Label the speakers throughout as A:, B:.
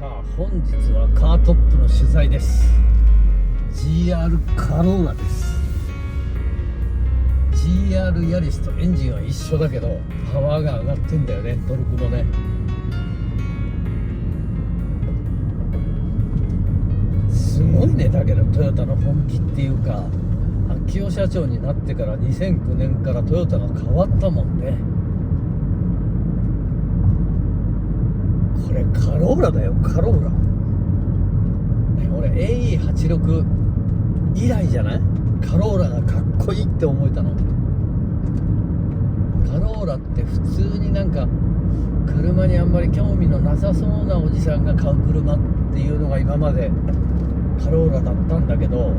A: さあ本日はカートップの取材です。 GR カローラです。 GR ヤリスとエンジンは一緒だけどパワーが上がってんだよね、トルクもね。すごいね。だけどトヨタの本気っていうか、秋夫社長になってから2009年からトヨタが変わったもんね。これカローラだよ、カローラ、ね、俺 AE86 以来じゃない？カローラがかっこいいって思えたの。カローラって普通になんか車にあんまり興味のなさそうなおじさんが買う車っていうのが今までカローラだったんだけど、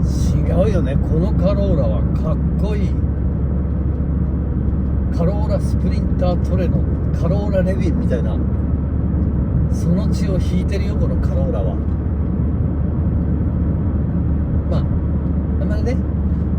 A: 違うよね。このカローラはかっこいい。カローラスプリンタートレのカローラレビンみたいな、その血を引いてるよ、このカローラは。まああんまりね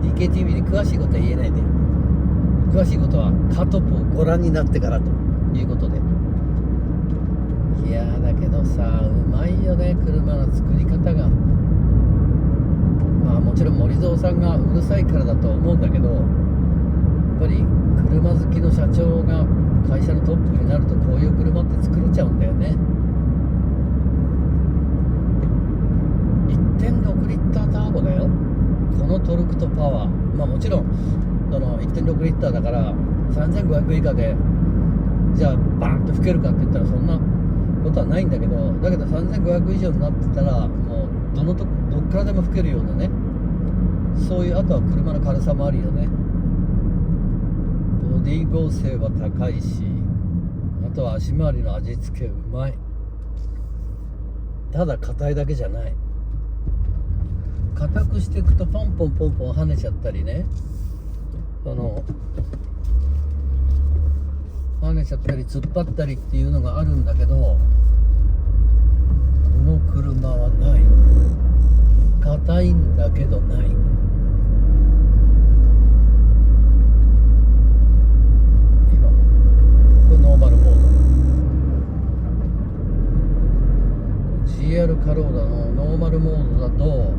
A: DKTV で詳しいことは言えないんで、詳しいことはカートップをご覧になってからということで。いやだけどさ、うまいよね、車の作り方が。まあもちろん森蔵さんがうるさいからだと思うんだけど、やっぱり車好きの社長が会社のトップになるとこういう車って作れちゃうんだよね。 1.6 リッターターボだよ、このトルクとパワー。まあもちろんその 1.6 リッターだから3500以下でじゃあバーンと吹けるかって言ったらそんなことはないんだけど、だけど3500以上になってたらもうどっからでも吹けるようなね、そういう、あとは車の軽さもあるよね。ボディ剛性は高いし、あとは足回りの味付けうまい。ただ硬いだけじゃない。硬くしていくとポンポンポンポン跳ねちゃったりね、跳ねちゃったり突っ張ったりっていうのがあるんだけど、この車はない。硬いんだけどない。今これノーマルモード、 GR カローラのノーマルモードだと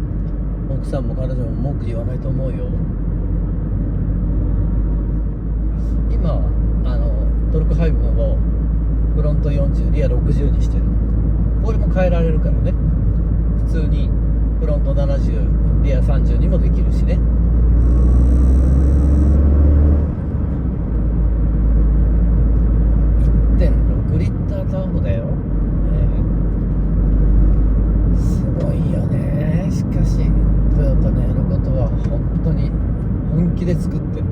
A: 奥さんも彼女も文句言わないと思うよ。今はトルクハイブをフロント40リア60にしてる。これも変えられるからね。普通にフロント70リア30にもできるしね。1.6 リッターターボだよ、すごいよね。しかしトヨタのやることは本当に本気で作ってる。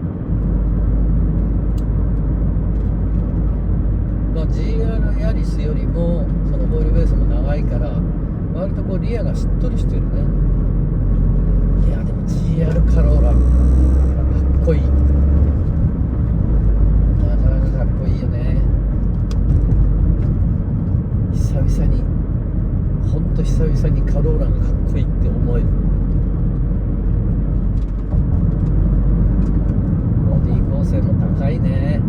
A: GR ヤリスよりもそのホイールベースも長いから割とこうリアがしっとりしてるね。いやでも GR カローラかっこいい。なかなかかっこいいよね。久々に、ほんと久々にカローラがかっこいいって思える。ボディ剛性も高いね。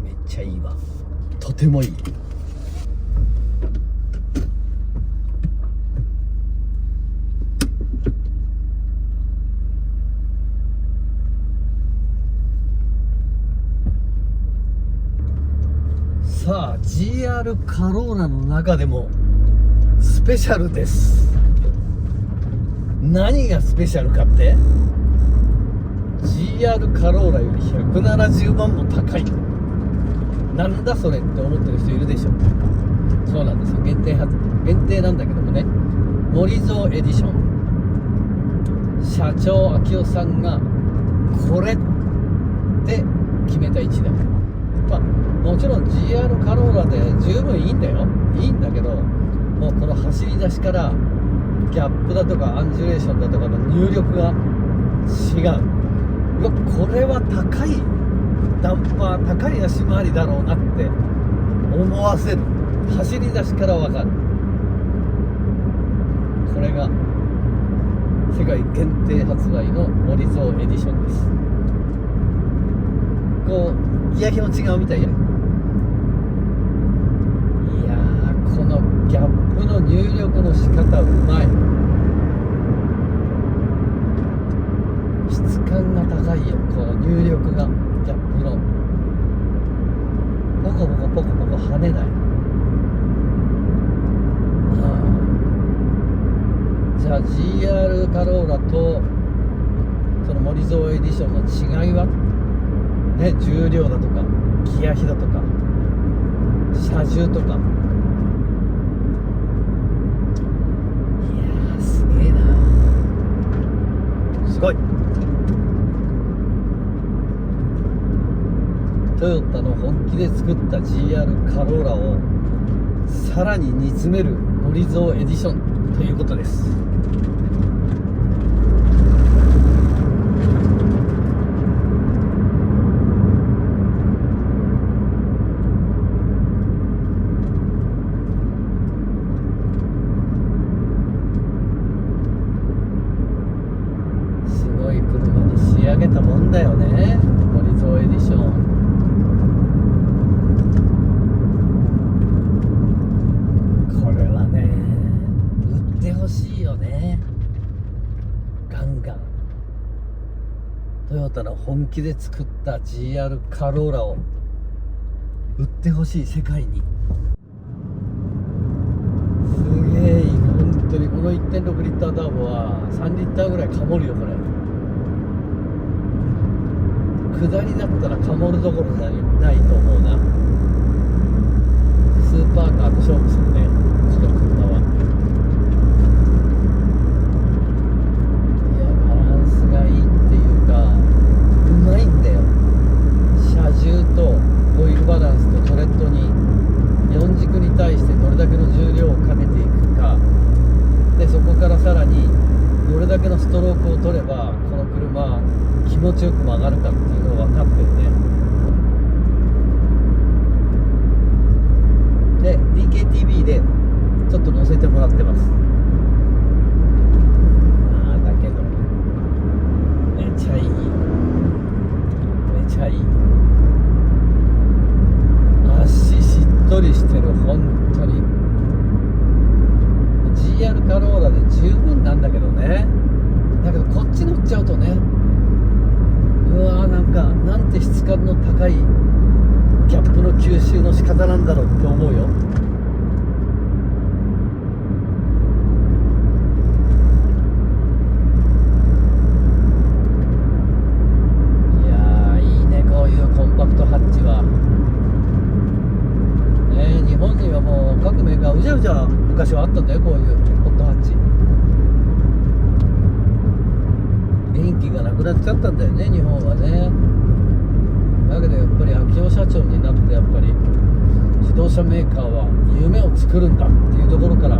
A: めっちゃいいわ、とてもいい。さあ GR カローラの中でもスペシャルです。何がスペシャルかって、 GR カローラより170万も高い。なんだそれって思ってる人いるでしょ。そうなんですよ、限定なんだけどもね、森蔵エディション、社長秋夫さんがこれって決めた1台。まあもちろん GR カローラで十分いいんだよ、いいんだけど、もうこの走り出しからギャップだとかアンジュレーションだとかの入力が違う。うわ、これは高いダンパー、高い足回りだろうなって思わせる。走り出しから分かる。これが世界限定発売の森蔵エディションです。こうギア比も違うみたいや。いやー、このギャップの入力の仕方うまい。質感が高いよ、この入力が。ギャップのポコポコポコポコ跳ねない。じゃあ GR カローラとその森蔵エディションの違いはね、重量だとかギア比だとか車重とか。いやー、すげえな、すごい。トヨタの本気で作った GR カローラをさらに煮詰める森蔵エディションということです。すごい車に仕上げたもんだよね、森蔵エディション。トヨタの本気で作った GR カローラを売ってほしい、世界に。すげえ、本当にこの 1.6 リッターターボは3リッターぐらいかもるよ、これ。下りだったらかもるどころじゃないと思うな。スーパーカーと勝負するね、この車は。うまいんだよ。車重とホイールバランスとトレッドに4軸に対してどれだけの重量をかけていくかで、そこからさらにどれだけのストロークを取ればこの車気持ちよく曲がるかっていうのを分かってるね。で DKTV でちょっと乗せてもらってます。だけどめっちゃいい、めちゃいい。足しっとりしてる、本当に。 GR カローラで十分なんだけどね。だけどこっち乗っちゃうとね、うわー、なんて質感の高いギャップの吸収の仕方なんだろうって思うよ。コンパクトハッチはね、日本にはもう各メーカーうじゃうじゃ昔はあったんだよ、こういうホットハッチ。元気がなくなっちゃったんだよね、日本はね。だけどやっぱり秋夫社長になって、やっぱり自動車メーカーは夢を作るんだっていうところから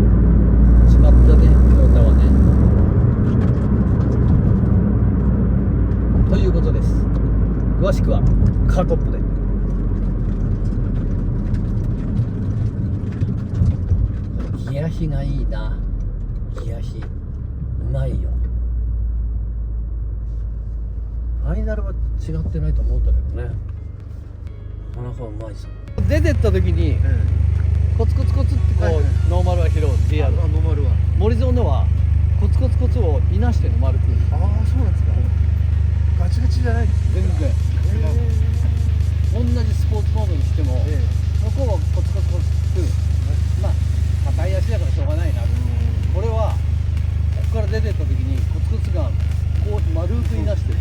A: 始まったね、トヨタはね。ということです。詳しくはカートップで。ギア比がいいな。ギア比うまいよ。ファイナルは違ってないと思うんだけどね、なかなかうまいぞ。出てった時に、コツコツコツってこう、はいはい、ノーマルは拾う GR。 ノーマルは森蔵のはコツコツコツをいなしての丸く。ああ、そうなんですか。ガチガチじゃないです。全然同じスポーツモードにしても、向こうはコツコツコツ、まあ硬い足だからしょうがないな。これはここから出てった時にコツコツがこう丸くいなしてる。